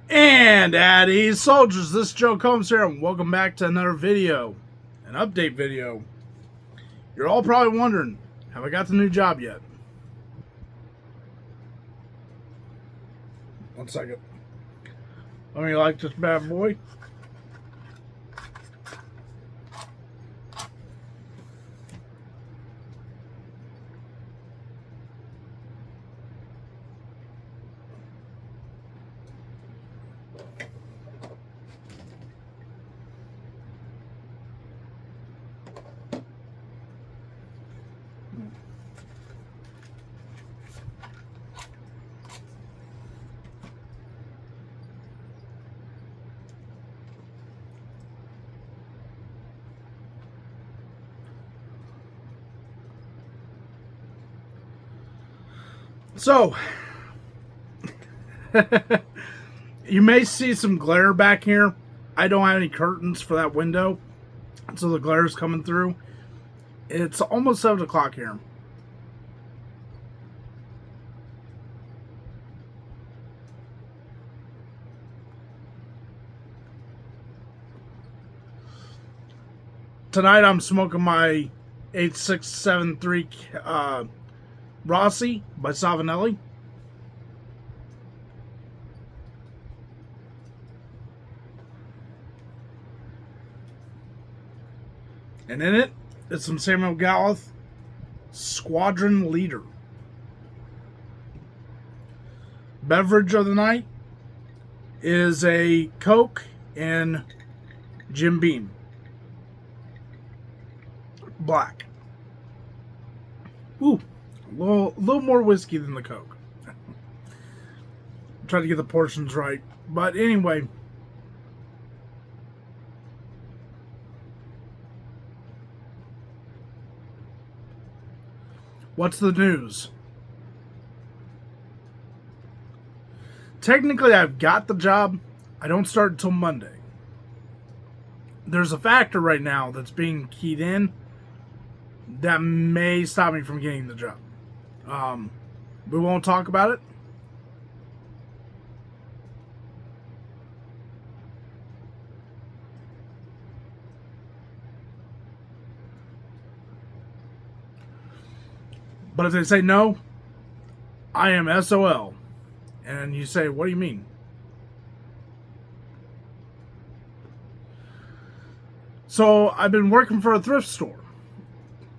And at ease, soldiers, this is Joe Combs here, and welcome back to another video, an update video. You're all probably wondering, have I got the new job yet? One second. Let me like this bad boy. So, you may see some glare back here. I don't have any curtains for that window, so the glare is coming through. It's almost 7 o'clock here. Tonight I'm smoking my 8673 Rossi by Savinelli. And in it is some Samuel Galleth Squadron Leader. Beverage of the night is a Coke and Jim Beam. Black. Ooh, a little more whiskey than the Coke. Try to get the portions right. But anyway, what's the news? Technically, I've got the job. I don't start until Monday. There's a factor right now that's being keyed in that may stop me from getting the job. We won't talk about it. But if they say no, I am SOL. And you say, what do you mean? So I've been working for a thrift store.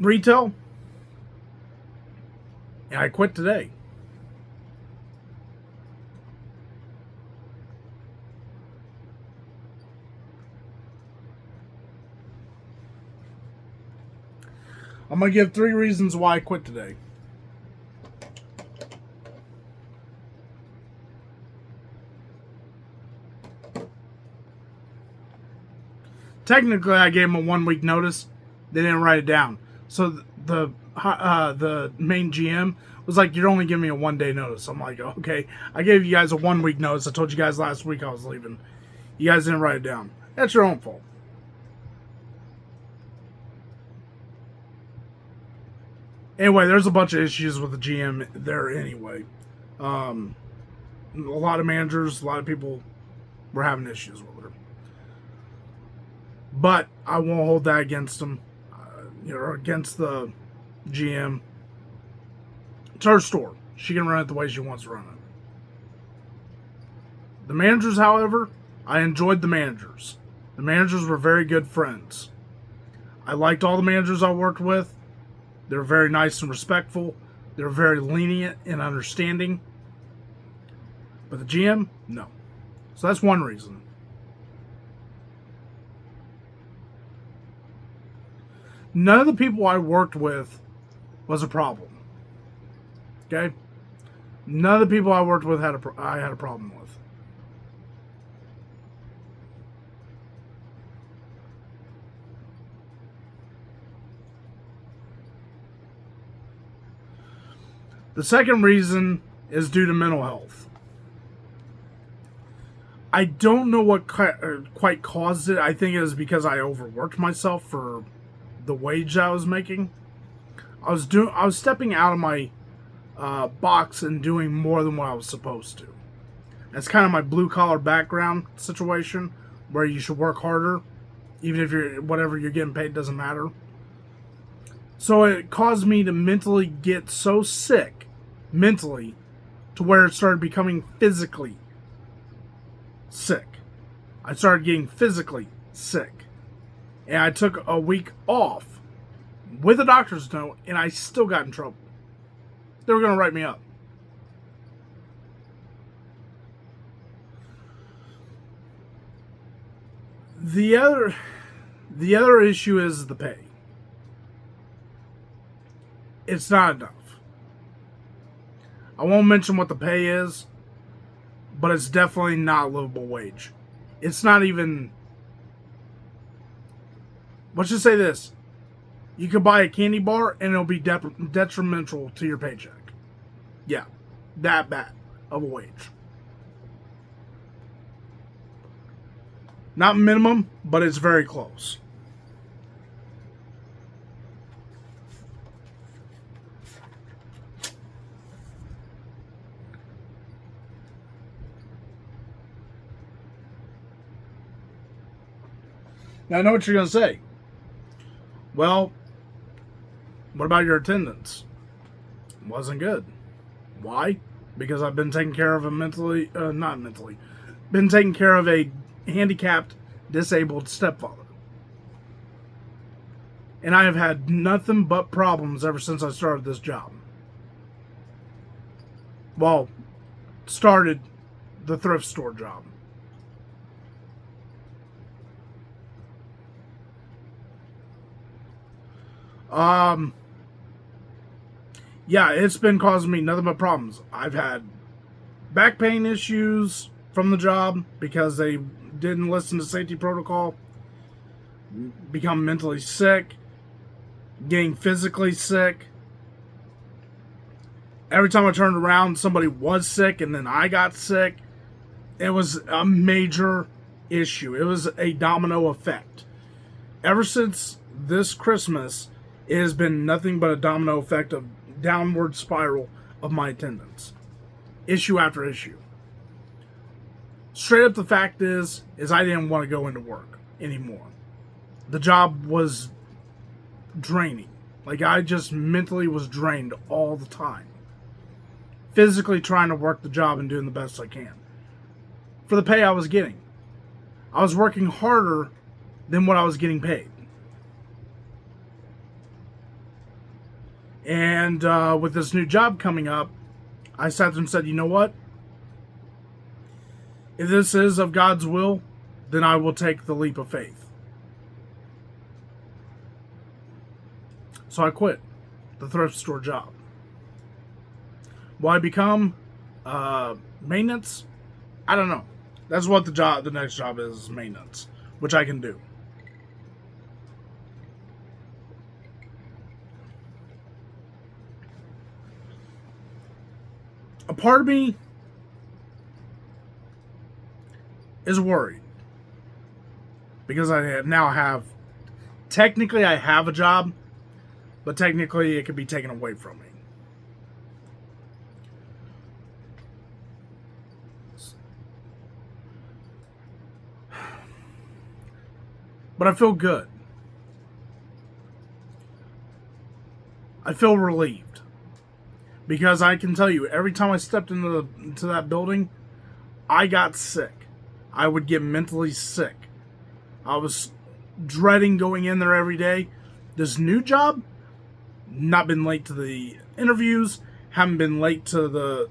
Retail. And I quit today. I'm going to give 3 reasons why I quit today. Technically, I gave them a 1-week notice. They didn't write it down. So the main GM was like, "You're only giving me a 1-day notice." I'm like, "Okay, I gave you guys a 1-week notice. I told you guys last week I was leaving. You guys didn't write it down. That's your own fault." Anyway, there's a bunch of issues with the GM there anyway. A lot of managers, a lot of people were having issues with her. But I won't hold that against them, or against the GM. It's her store. She can run it the way she wants to run it. The managers, however, I enjoyed the managers. The managers were very good friends. I liked all the managers I worked with. They were very nice and respectful. They were very lenient and understanding. But the GM, no. So that's one reason. None of the people I worked with was a problem. Okay? None of the people I worked with I had a problem with. The second reason is due to mental health. I don't know what quite caused it. I think it was because I overworked myself for the wage I was making. I was stepping out of my box and doing more than what I was supposed to. That's kind of my blue collar background situation where you should work harder, even if you're whatever you're getting paid doesn't matter. So it caused me to mentally get so sick, mentally, to where it started becoming physically sick. I started getting physically sick. And I took a week off with a doctor's note, and I still got in trouble. They were going to write me up. The other issue is the pay. It's not enough. I won't mention what the pay is, but it's definitely not a livable wage. It's not even... Let's just say this. You could buy a candy bar and it'll be detrimental to your paycheck. Yeah, that bad of a wage. Not minimum, but it's very close. Now I know what you're going to say. Well, what about your attendance? Wasn't good. Why? Because I've been taking care of been taking care of a handicapped, disabled stepfather. And I have had nothing but problems ever since I started this job. Well, started the thrift store job. Yeah, it's been causing me nothing but problems. I've had back pain issues from the job because they didn't listen to safety protocol, become mentally sick, getting physically sick. Every time I turned around, somebody was sick and then I got sick. It was a major issue. It was a domino effect. Ever since this Christmas, it has been nothing but a domino effect of downward spiral of my attendance. Issue after issue. Straight up the fact is I didn't want to go into work anymore. The job was draining. Like, I just mentally was drained all the time. Physically trying to work the job and doing the best I can. For the pay I was getting. I was working harder than what I was getting paid. And with this new job coming up, I sat there and said, you know what? If this is of God's will, then I will take the leap of faith. So I quit the thrift store job. Will I become maintenance? I don't know. That's what the next job is maintenance, which I can do. A part of me is worried because technically I have a job, but technically it could be taken away from me. But I feel good. I feel relieved. Because I can tell you, every time I stepped into that building, I got sick. I would get mentally sick. I was dreading going in there every day. This new job, not been late to the interviews, haven't been late to the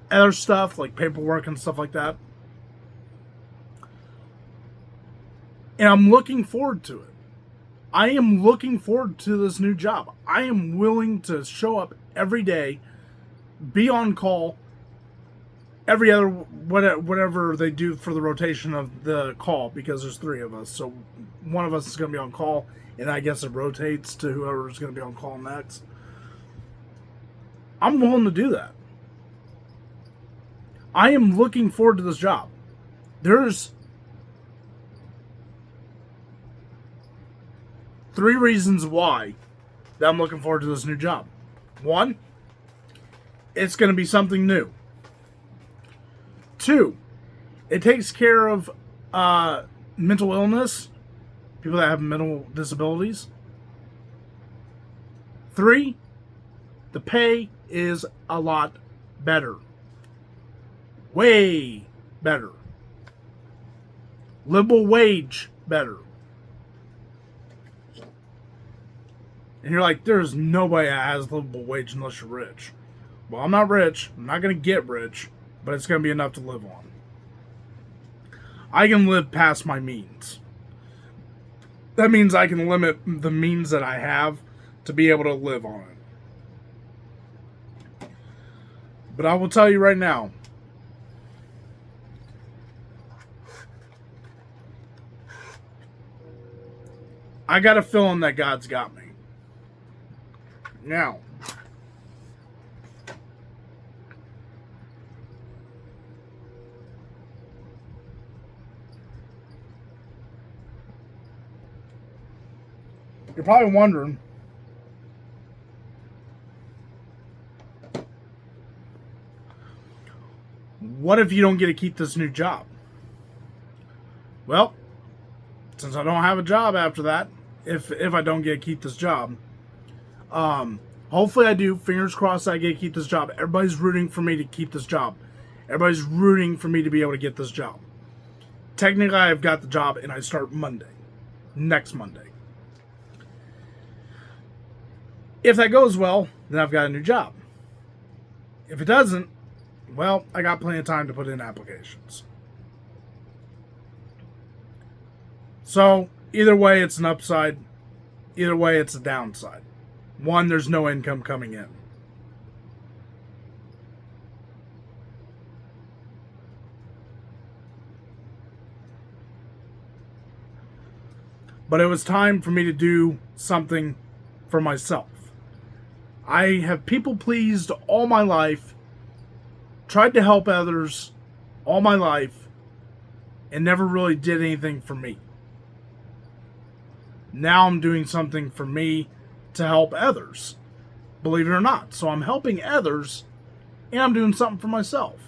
other stuff like paperwork and stuff like that. And I'm looking forward to it. I am looking forward to this new job. I am willing to show up every day, be on call, every other, whatever they do for the rotation of the call, because there's 3 of us. So one of us is going to be on call, and I guess it rotates to whoever's going to be on call next. I'm willing to do that. I am looking forward to this job. There's 3 reasons why that I'm looking forward to this new job. 1, it's going to be something new. 2, it takes care of mental illness, people that have mental disabilities. 3, the pay is a lot better. Way better. Livable wage better. And you're like, there's nobody that has livable wage unless you're rich. Well, I'm not rich. I'm not going to get rich, but it's going to be enough to live on. I can live past my means. That means I can limit the means that I have to be able to live on it. But I will tell you right now, I got a feeling that God's got me. Now, you're probably wondering, what if you don't get to keep this new job? Well, since I don't have a job after that, if I don't get to keep this job, hopefully I do. Fingers crossed I get to keep this job. Everybody's rooting for me to keep this job. Everybody's rooting for me to be able to get this job. Technically, I've got the job and I start Monday. Next Monday. If that goes well, then I've got a new job. If it doesn't, well, I got plenty of time to put in applications. So, either way, it's an upside. Either way, it's a downside. 1, there's no income coming in. But it was time for me to do something for myself. I have people pleased all my life, tried to help others all my life, and never really did anything for me. Now I'm doing something for me to help others, believe it or not. So I'm helping others, and I'm doing something for myself.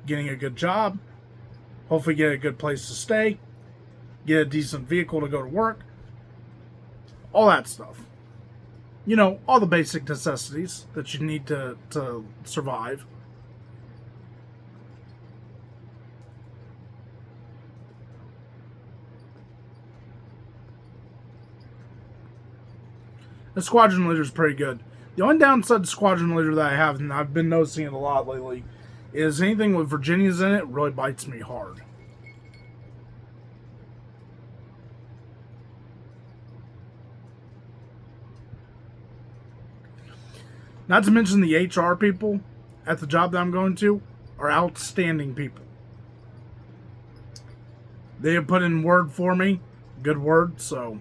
Getting a good job, hopefully get a good place to stay, get a decent vehicle to go to work, all that stuff. You know, all the basic necessities that you need to survive. The squadron leader is pretty good. The only downside to squadron leader that I have, and I've been noticing it a lot lately, is anything with Virginias in it really bites me hard. Not to mention the HR people at the job that I'm going to are outstanding people. They have put in word for me, good word, so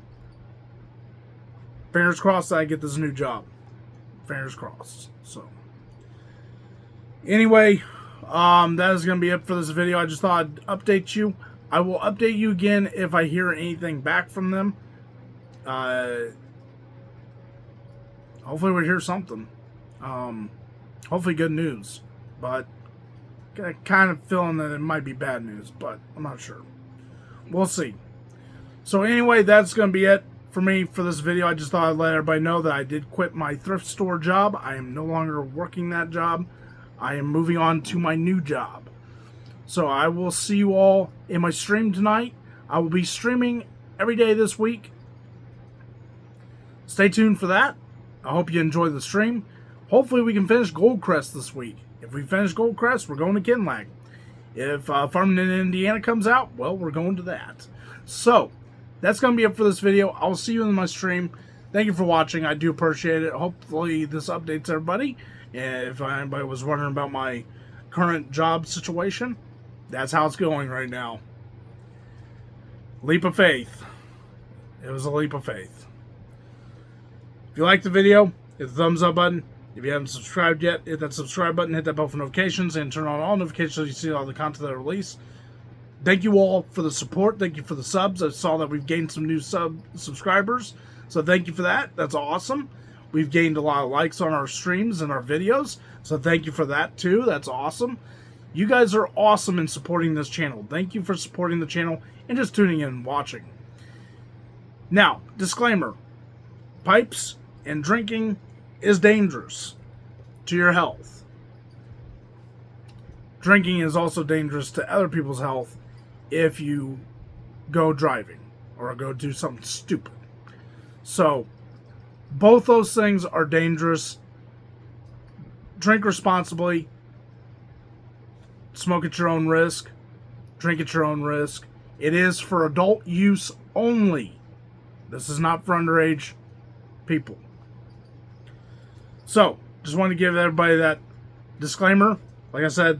fingers crossed that I get this new job. Fingers crossed. So anyway, that is going to be it for this video. I just thought I'd update you. I will update you again if I hear anything back from them. Hopefully we'll hear something. Hopefully good news. But I kind of feeling that it might be bad news, but I'm not sure. We'll see. So anyway, that's going to be it for me for this video. I just thought I'd let everybody know that I did quit my thrift store job. I am no longer working that job. I am moving on to my new job. So I will see you all in my stream tonight. I will be streaming every day this week. Stay tuned for that. I hope you enjoy the stream. Hopefully we can finish Goldcrest this week. If we finish Goldcrest, we're going to Kinlag. If Farming in Indiana comes out, well, we're going to that. So, that's going to be it for this video. I'll see you in my stream. Thank you for watching. I do appreciate it. Hopefully this updates everybody. If anybody was wondering about my current job situation, that's how it's going right now. Leap of faith. It was a leap of faith. If you liked the video, hit the thumbs up button. If you haven't subscribed yet, hit that subscribe button, hit that bell for notifications, and turn on all notifications so you see all the content that I release. Thank you all for the support. Thank you for the subs. I saw that we've gained some new subscribers, so thank you for that. That's awesome. We've gained a lot of likes on our streams and our videos, so thank you for that too. That's awesome. You guys are awesome in supporting this channel. Thank you for supporting the channel and just tuning in and watching. Now, disclaimer. Pipes and drinking is dangerous to your health. Drinking is also dangerous to other people's health if you go driving or go do something stupid. So, both those things are dangerous. Drink responsibly. Smoke at your own risk. Drink at your own risk. It is for adult use only. This is not for underage people. So, just want to give everybody that disclaimer. Like I said,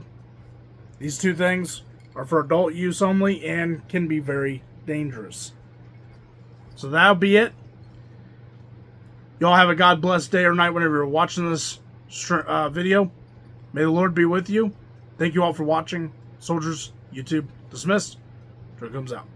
these two things are for adult use only and can be very dangerous. So that'll be it. Y'all have a God blessed day or night whenever you're watching this video. May the Lord be with you. Thank you all for watching. Soldiers, YouTube, dismissed. Drew comes out.